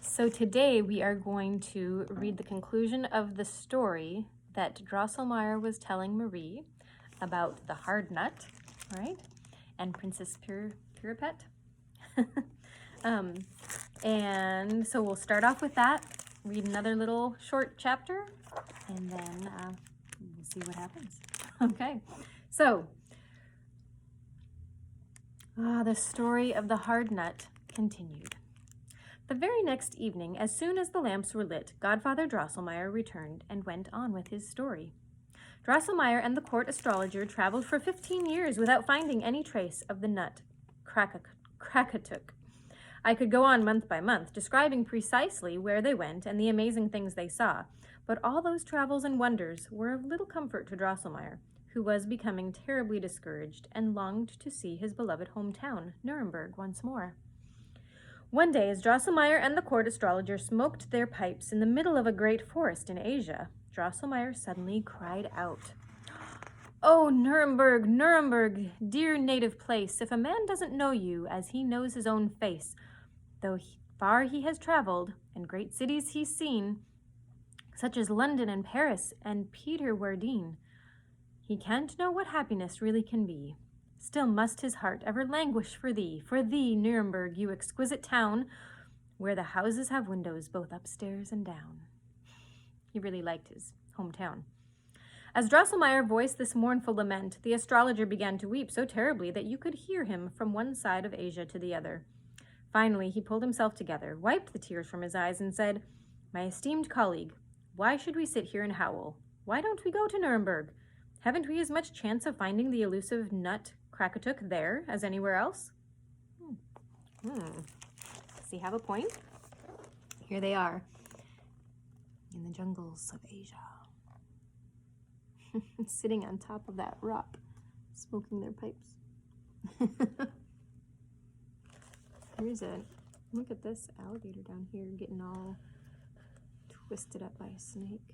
So today we are going to read the conclusion of the story that Drosselmeyer was telling Marie about the hard nut, right? And Princess Piripet. And so we'll start off with that, read another little short chapter, and then we'll see what happens. Okay, so the story of the hard nut continued. The very next evening, as soon as the lamps were lit, Godfather Drosselmeyer returned and went on with his story. Drosselmeyer and the court astrologer traveled for 15 years without finding any trace of the nut Krakatuk. I could go on month by month, describing precisely where they went and the amazing things they saw, but all those travels and wonders were of little comfort to Drosselmeyer, who was becoming terribly discouraged and longed to see his beloved hometown, Nuremberg, once more. One day, as Drosselmeyer and the court astrologer smoked their pipes in the middle of a great forest in Asia, Drosselmeyer suddenly cried out, "Oh, Nuremberg, Nuremberg, dear native place, if a man doesn't know you as he knows his own face, though far he has traveled and great cities he's seen, such as London and Paris and Peterwardine, he can't know what happiness really can be. Still must his heart ever languish for thee, Nuremberg, you exquisite town, where the houses have windows both upstairs and down." He really liked his hometown. As Drosselmeyer voiced this mournful lament, the astrologer began to weep so terribly that you could hear him from one side of Asia to the other. Finally, he pulled himself together, wiped the tears from his eyes, and said, "My esteemed colleague, why should we sit here and howl? Why don't we go to Nuremberg? Haven't we as much chance of finding the elusive nut Krakatuk there as anywhere else?" Does he have a point? Here they are, in the jungles of Asia, sitting on top of that rock, smoking their pipes. Look at this alligator down here getting all twisted up by a snake.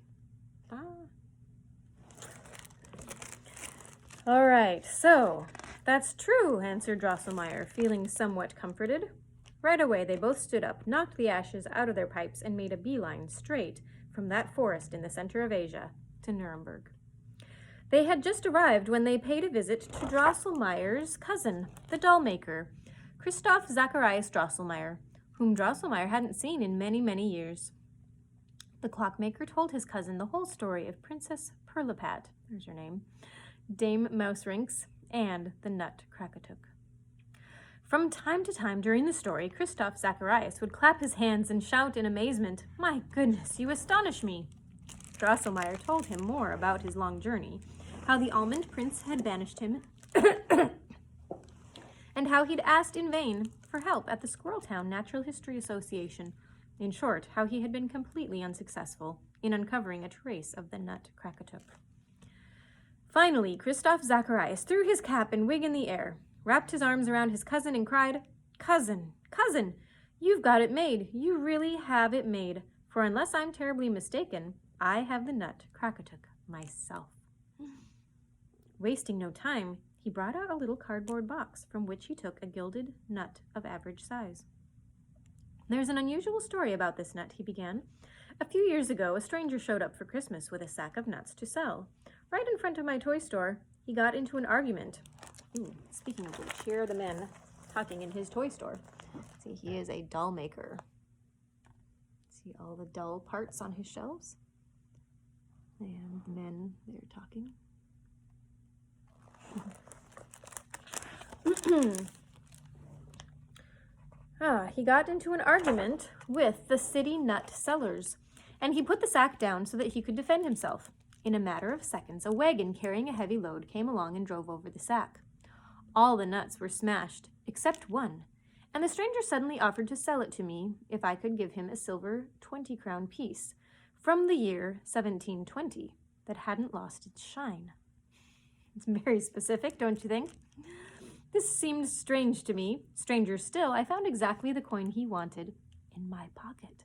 All right, so that's true, answered Drosselmeyer, feeling somewhat comforted. Right away, they both stood up, knocked the ashes out of their pipes, and made a beeline straight from that forest in the center of Asia to Nuremberg. They had just arrived when they paid a visit to Drosselmeyer's cousin, the doll maker, Christoph Zacharias Drosselmeyer, whom Drosselmeyer hadn't seen in many, many years. The clockmaker told his cousin the whole story of Princess Pirlipat, there's her name, Dame Mouserinks, and the nut Krakatuk. From time to time during the story, Christoph Zacharias would clap his hands and shout in amazement, "My goodness, you astonish me!" Drosselmeyer told him more about his long journey, how the almond prince had banished him, and how he'd asked in vain for help at the Squirreltown Natural History Association. In short, how he had been completely unsuccessful in uncovering a trace of the nut Krakatuk. Finally, Christoph Zacharias threw his cap and wig in the air, wrapped his arms around his cousin, and cried, "Cousin, cousin, you've got it made. You really have it made. For unless I'm terribly mistaken, I have the nut Krakatuk myself." Wasting no time, he brought out a little cardboard box from which he took a gilded nut of average size. "There's an unusual story about this nut," he began. "A few years ago, a stranger showed up for Christmas with a sack of nuts to sell. Right in front of my toy store, he got into an argument." Speaking of which, here are the men talking in his toy store. See, he is a doll maker. See all the doll parts on his shelves? And the men, they're talking. He got into an argument with the city nut sellers, and he put the sack down so that he could defend himself. In a matter of seconds, a wagon carrying a heavy load came along and drove over the sack. All the nuts were smashed, except one, and the stranger suddenly offered to sell it to me if I could give him a silver 20-crown piece from the year 1720 that hadn't lost its shine. It's very specific, don't you think? This seemed strange to me. Stranger still, I found exactly the coin he wanted in my pocket.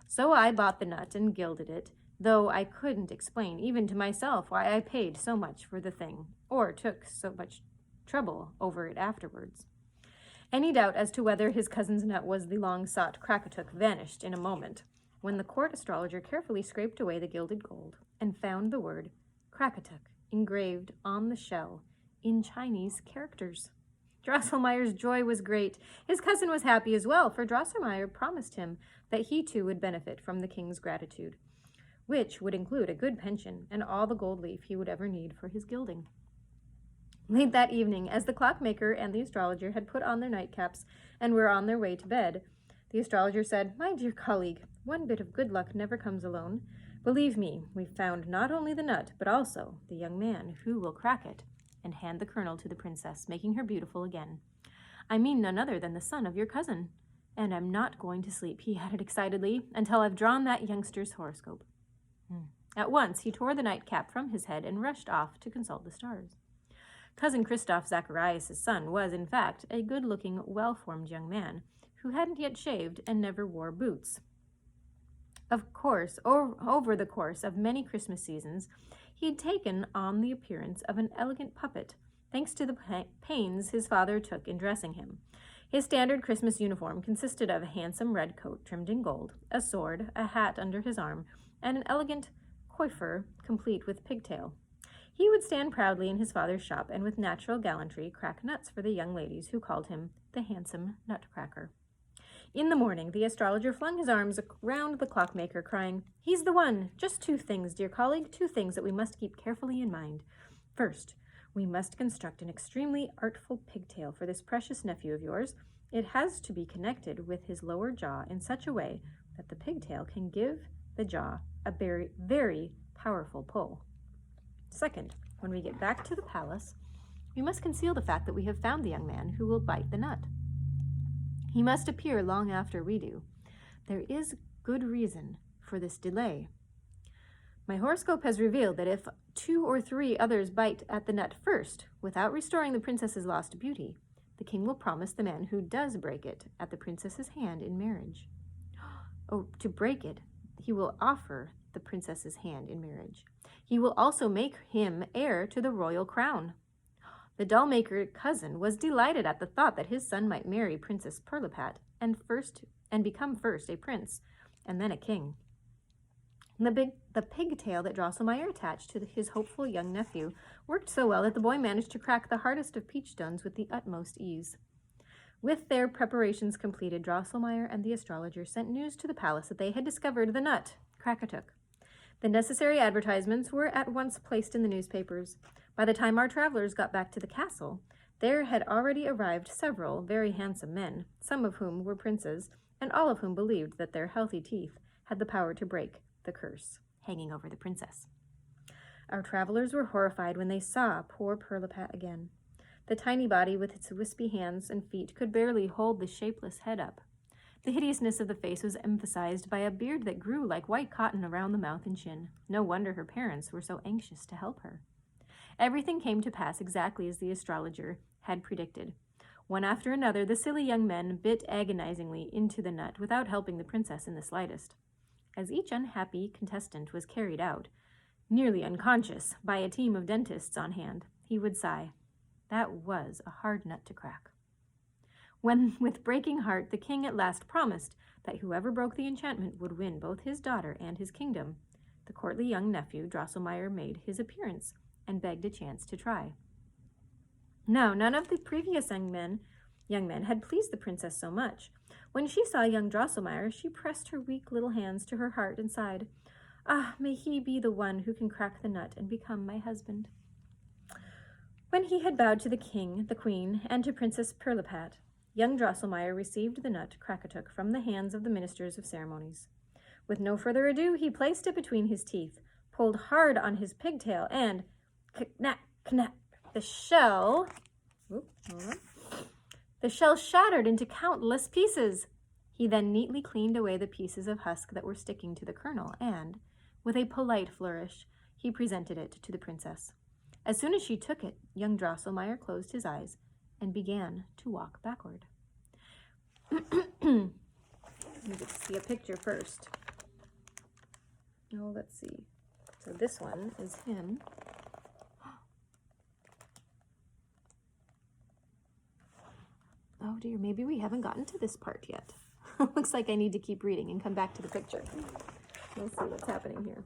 So I bought the nut and gilded it, though I couldn't explain even to myself why I paid so much for the thing, or took so much trouble over it afterwards. Any doubt as to whether his cousin's nut was the long-sought Krakatuk vanished in a moment, when the court astrologer carefully scraped away the gilded gold and found the word Krakatuk engraved on the shell in Chinese characters. Drosselmeyer's joy was great. His cousin was happy as well, for Drosselmeyer promised him that he too would benefit from the king's gratitude, which would include a good pension and all the gold leaf he would ever need for his gilding. Late that evening, as the clockmaker and the astrologer had put on their nightcaps and were on their way to bed, the astrologer said, "My dear colleague, one bit of good luck never comes alone. Believe me, we've found not only the nut, but also the young man who will crack it and hand the kernel to the princess, making her beautiful again. I mean none other than the son of your cousin. And I'm not going to sleep," he added excitedly, "until I've drawn that youngster's horoscope." At once, he tore the nightcap from his head and rushed off to consult the stars. Cousin Christoph Zacharias' son was, in fact, a good-looking, well-formed young man who hadn't yet shaved and never wore boots. Of course, over the course of many Christmas seasons, he had taken on the appearance of an elegant puppet, thanks to the pains his father took in dressing him. His standard Christmas uniform consisted of a handsome red coat trimmed in gold, a sword, a hat under his arm, and an elegant coiffure complete with pigtail. He would stand proudly in his father's shop and with natural gallantry crack nuts for the young ladies who called him the handsome Nutcracker. In the morning, the astrologer flung his arms round the clockmaker, crying, "He's the one! Just 2 things, dear colleague, 2 things that we must keep carefully in mind. First, we must construct an extremely artful pigtail for this precious nephew of yours. It has to be connected with his lower jaw in such a way that the pigtail can give the jaw a very, very powerful pull. Second, when we get back to the palace, we must conceal the fact that we have found the young man who will bite the nut. He must appear long after we do. There is good reason for this delay. My horoscope has revealed that if 2 or 3 others bite at the nut first, without restoring the princess's lost beauty, the king will promise the man who does break it at the princess's hand in marriage. Oh, to break it, he will offer the princess's hand in marriage. He will also make him heir to the royal crown. The doll-maker cousin was delighted at the thought that his son might marry Princess Pirlipat and become first a prince and then a king. The pigtail that Drosselmeyer attached to his hopeful young nephew worked so well that the boy managed to crack the hardest of peach stones with the utmost ease. With their preparations completed, Drosselmeyer and the astrologer sent news to the palace that they had discovered the nut, Krakatuk. The necessary advertisements were at once placed in the newspapers. By the time our travelers got back to the castle, there had already arrived several very handsome men, some of whom were princes, and all of whom believed that their healthy teeth had the power to break the curse hanging over the princess. Our travelers were horrified when they saw poor Pirlipat again. The tiny body with its wispy hands and feet could barely hold the shapeless head up. The hideousness of the face was emphasized by a beard that grew like white cotton around the mouth and chin. No wonder her parents were so anxious to help her. Everything came to pass exactly as the astrologer had predicted. One after another, the silly young men bit agonizingly into the nut without helping the princess in the slightest. As each unhappy contestant was carried out, nearly unconscious, by a team of dentists on hand, he would sigh, "That was a hard nut to crack." When, with breaking heart, the king at last promised that whoever broke the enchantment would win both his daughter and his kingdom, the courtly young nephew, Drosselmeyer, made his appearance and begged a chance to try. Now, none of the previous young men had pleased the princess so much. When she saw young Drosselmeyer, she pressed her weak little hands to her heart and sighed, "Ah, may he be the one who can crack the nut and become my husband." When he had bowed to the king, the queen, and to Princess Pirlipat, young Drosselmeyer received the nut Krakatuk from the hands of the ministers of ceremonies. With no further ado, he placed it between his teeth, pulled hard on his pigtail, and knack, knack, the shell shattered into countless pieces. He then neatly cleaned away the pieces of husk that were sticking to the kernel, and, with a polite flourish, he presented it to the princess. As soon as she took it, young Drosselmeyer closed his eyes and began to walk backward. Let me just see a picture first. Oh, let's see. So this one is him. Oh, Oh dear, maybe we haven't gotten to this part yet. Looks like I need to keep reading and come back to the picture. Let's see what's happening here.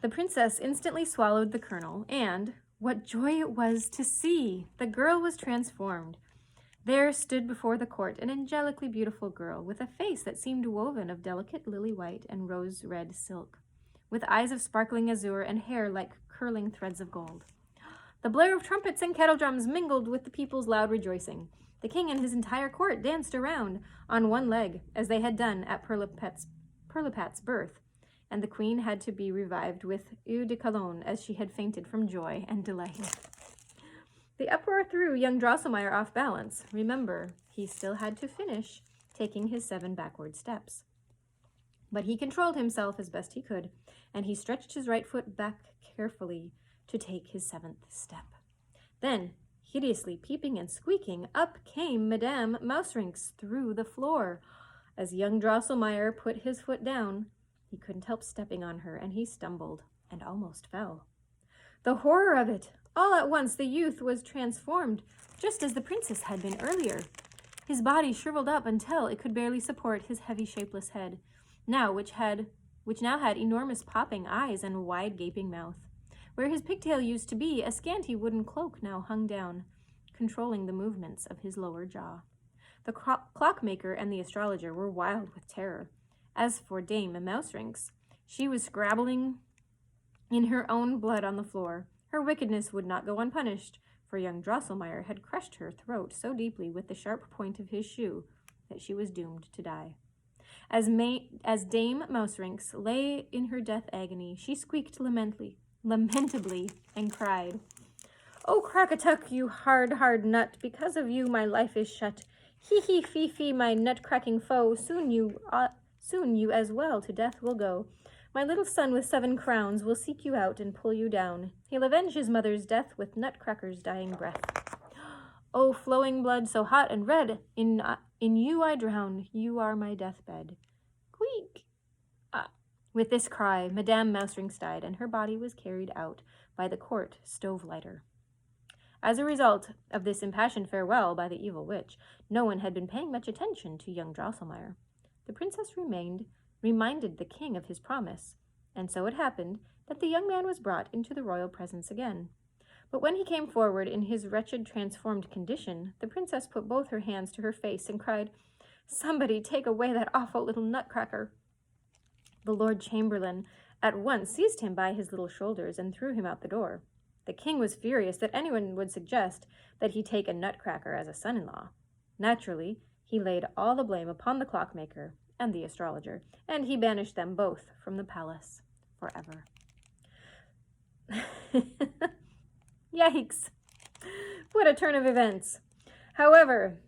The princess instantly swallowed the kernel, and what joy it was to see! The girl was transformed. There stood before the court an angelically beautiful girl with a face that seemed woven of delicate lily white and rose red silk, with eyes of sparkling azure and hair like curling threads of gold. The blare of trumpets and kettle drums mingled with the people's loud rejoicing. The king and his entire court danced around on one leg, as they had done at Pirlipat's birth, and the queen had to be revived with eau de cologne as she had fainted from joy and delight. The uproar threw young Drosselmeyer off balance. Remember, he still had to finish taking his 7 backward steps. But he controlled himself as best he could, and he stretched his right foot back carefully to take his 7th step. Then, hideously peeping and squeaking, up came Madame Mauserinks through the floor. As young Drosselmeyer put his foot down, he couldn't help stepping on her, and he stumbled and almost fell. The horror of it! All at once the youth was transformed, just as the princess had been earlier. His body shriveled up until it could barely support his heavy, shapeless head, which now had enormous popping eyes and wide gaping mouth. Where his pigtail used to be, a scanty wooden cloak now hung down, controlling the movements of his lower jaw. The clockmaker and the astrologer were wild with terror. As for Dame Mauserinks, she was scrabbling in her own blood on the floor. Her wickedness would not go unpunished, for young Drosselmeyer had crushed her throat so deeply with the sharp point of his shoe that she was doomed to die. As Dame Mauserinks lay in her death agony, she squeaked lamentably, and cried, "Oh, Crackatuck, you hard nut, because of you my life is shut. Hee, fee, my nut-cracking foe, soon you as well to death will go. My little son with 7 crowns will seek you out and pull you down. He'll avenge his mother's death with Nutcracker's dying breath. Oh, flowing blood so hot and red, in you I drown, you are my deathbed. Queek!" With this cry, Madame Mauserinks died, and her body was carried out by the court stove lighter. As a result of this impassioned farewell by the evil witch, no one had been paying much attention to young Drosselmeyer. The princess reminded the king of his promise, and so it happened that the young man was brought into the royal presence again. But when he came forward in his wretched transformed condition, the princess put both her hands to her face and cried, "Somebody take away that awful little Nutcracker." The Lord Chamberlain at once seized him by his little shoulders and threw him out the door. The king was furious that anyone would suggest that he take a Nutcracker as a son-in-law. Naturally, he laid all the blame upon the clockmaker and the astrologer, and he banished them both from the palace forever. Yikes! What a turn of events! However,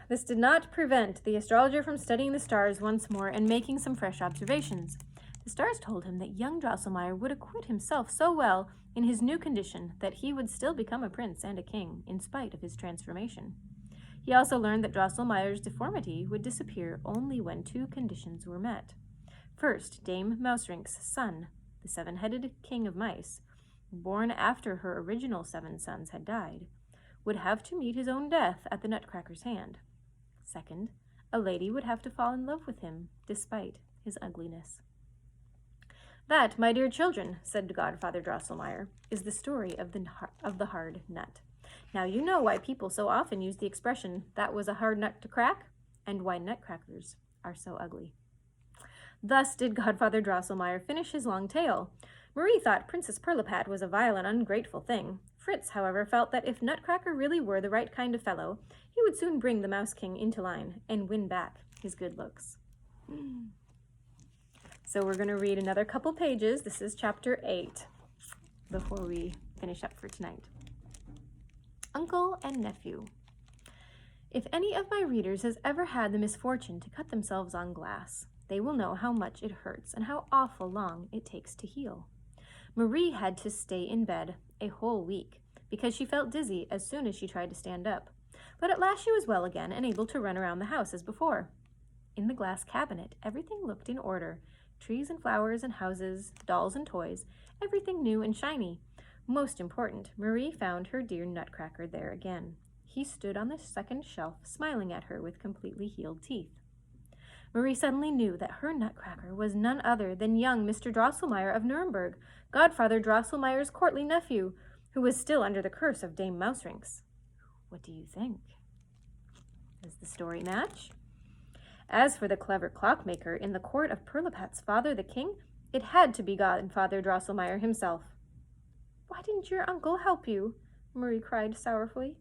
this did not prevent the astrologer from studying the stars once more and making some fresh observations. The stars told him that young Drosselmeyer would acquit himself so well in his new condition that he would still become a prince and a king in spite of his transformation. He also learned that Drosselmeyer's deformity would disappear only when 2 conditions were met. First, Dame Mauserinks' son, the 7-headed king of mice, born after her original 7 sons had died, would have to meet his own death at the Nutcracker's hand. Second, a lady would have to fall in love with him, despite his ugliness. That, my dear children, said Godfather Drosselmeyer, is the story of the hard nut. Now you know why people so often use the expression, "that was a hard nut to crack," and why nutcrackers are so ugly. Thus did Godfather Drosselmeyer finish his long tale. Marie thought Princess Pirlipat was a vile and ungrateful thing. Fritz, however, felt that if Nutcracker really were the right kind of fellow, he would soon bring the Mouse King into line and win back his good looks. So we're going to read another couple pages. This is chapter 8 before we finish up for tonight. Uncle and Nephew. If any of my readers has ever had the misfortune to cut themselves on glass, they will know how much it hurts and how awful long it takes to heal. Marie had to stay in bed a whole week because she felt dizzy as soon as she tried to stand up. But at last she was well again and able to run around the house as before. In the glass cabinet, everything looked in order. Trees and flowers and houses, dolls and toys, everything new and shiny. Most important, Marie found her dear Nutcracker there again. He stood on the second shelf, smiling at her with completely healed teeth. Marie suddenly knew that her Nutcracker was none other than young Mr. Drosselmeyer of Nuremberg, Godfather Drosselmeyer's courtly nephew, who was still under the curse of Dame Mouserings. What do you think? Does the story match? As for the clever clockmaker in the court of Pirlipat's father, the king, it had to be Godfather Drosselmeyer himself. Why didn't your uncle help you? Marie cried sorrowfully.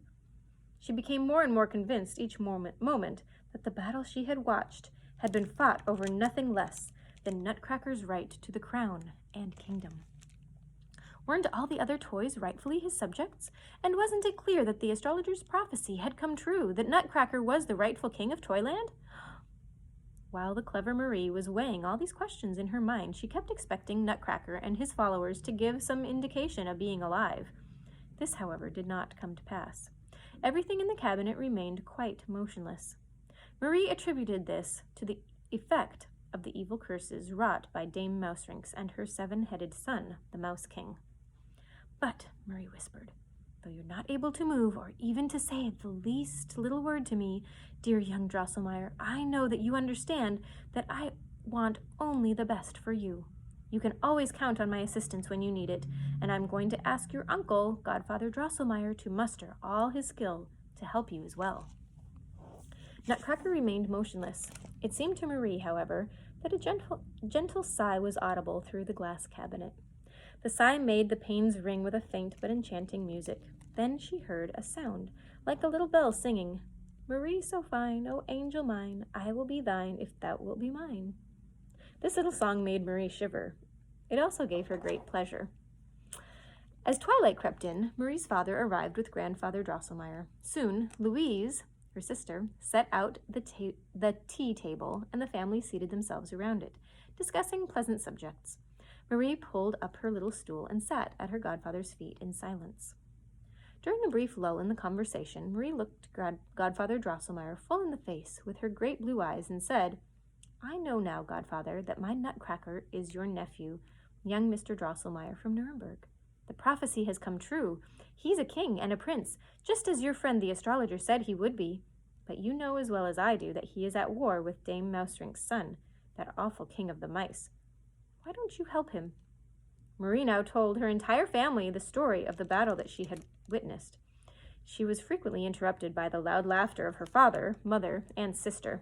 She became more and more convinced each moment that the battle she had watched had been fought over nothing less than Nutcracker's right to the crown and kingdom. Weren't all the other toys rightfully his subjects? And wasn't it clear that the astrologer's prophecy had come true, that Nutcracker was the rightful king of Toyland? While the clever Marie was weighing all these questions in her mind, she kept expecting Nutcracker and his followers to give some indication of being alive. This, however, did not come to pass. Everything in the cabinet remained quite motionless. Marie attributed this to the effect of the evil curses wrought by Dame Mouserings and her 7-headed son, the Mouse King. But, Marie whispered, though you're not able to move or even to say the least little word to me, dear young Drosselmeyer, I know that you understand that I want only the best for you. You can always count on my assistance when you need it, and I'm going to ask your uncle, Godfather Drosselmeyer, to muster all his skill to help you as well. Nutcracker remained motionless. It seemed to Marie, however, that a gentle sigh was audible through the glass cabinet. The sigh made the panes ring with a faint but enchanting music. Then she heard a sound, like a little bell singing, Marie so fine, O angel mine, I will be thine if thou wilt be mine. This little song made Marie shiver. It also gave her great pleasure. As twilight crept in, Marie's father arrived with Grandfather Drosselmeyer. Soon, Louise, her sister, set out the tea table, and the family seated themselves around it, discussing pleasant subjects. Marie pulled up her little stool and sat at her godfather's feet in silence. During a brief lull in the conversation, Marie looked Godfather Drosselmeyer full in the face with her great blue eyes and said, I know now, Godfather, that my Nutcracker is your nephew, young Mr. Drosselmeyer from Nuremberg. The prophecy has come true. He's a king and a prince, just as your friend the astrologer said he would be. But you know as well as I do that he is at war with Dame Mousering's son, that awful king of the mice. Why don't you help him? Marie now told her entire family the story of the battle that she had witnessed. She was frequently interrupted by the loud laughter of her father, mother, and sister.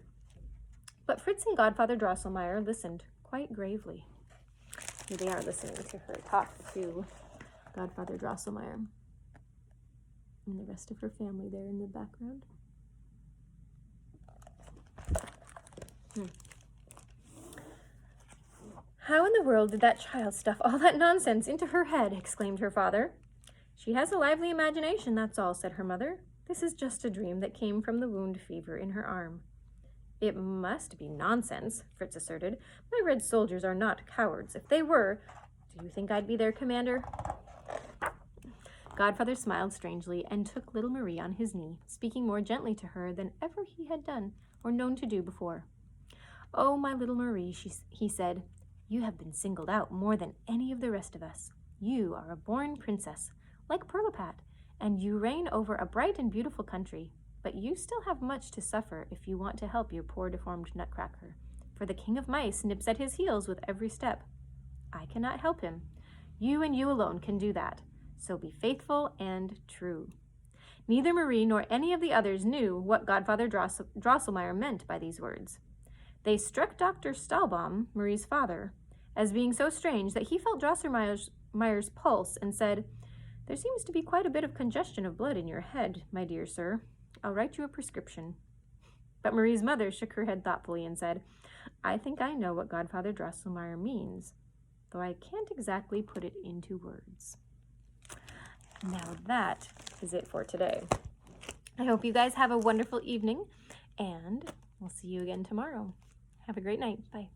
But Fritz and Godfather Drosselmeyer listened quite gravely. Here they are listening to her talk to Godfather Drosselmeyer. And the rest of her family there in the background. How in the world did that child stuff all that nonsense into her head? Exclaimed her father. She has a lively imagination, that's all, said her mother. This is just a dream that came from the wound fever in her arm. It must be nonsense, Fritz asserted. My red soldiers are not cowards. If they were, do you think I'd be their commander? Godfather smiled strangely and took little Marie on his knee, speaking more gently to her than ever he had done or known to do before. Oh, my little Marie, he said, you have been singled out more than any of the rest of us. You are a born princess, like Pirlipat, and you reign over a bright and beautiful country. But you still have much to suffer if you want to help your poor deformed Nutcracker, for the king of mice nips at his heels with every step. I cannot help him. You and you alone can do that, so be faithful and true. Neither Marie nor any of the others knew what Godfather Drosselmeyer meant by these words. They struck Dr. Stahlbaum, Marie's father, as being so strange that he felt Drosselmeyer's pulse and said, There seems to be quite a bit of congestion of blood in your head, my dear sir. I'll write you a prescription. But Marie's mother shook her head thoughtfully and said, I think I know what Godfather Drosselmeyer means, though I can't exactly put it into words. Now that is it for today. I hope you guys have a wonderful evening, and we'll see you again tomorrow. Have a great night. Bye.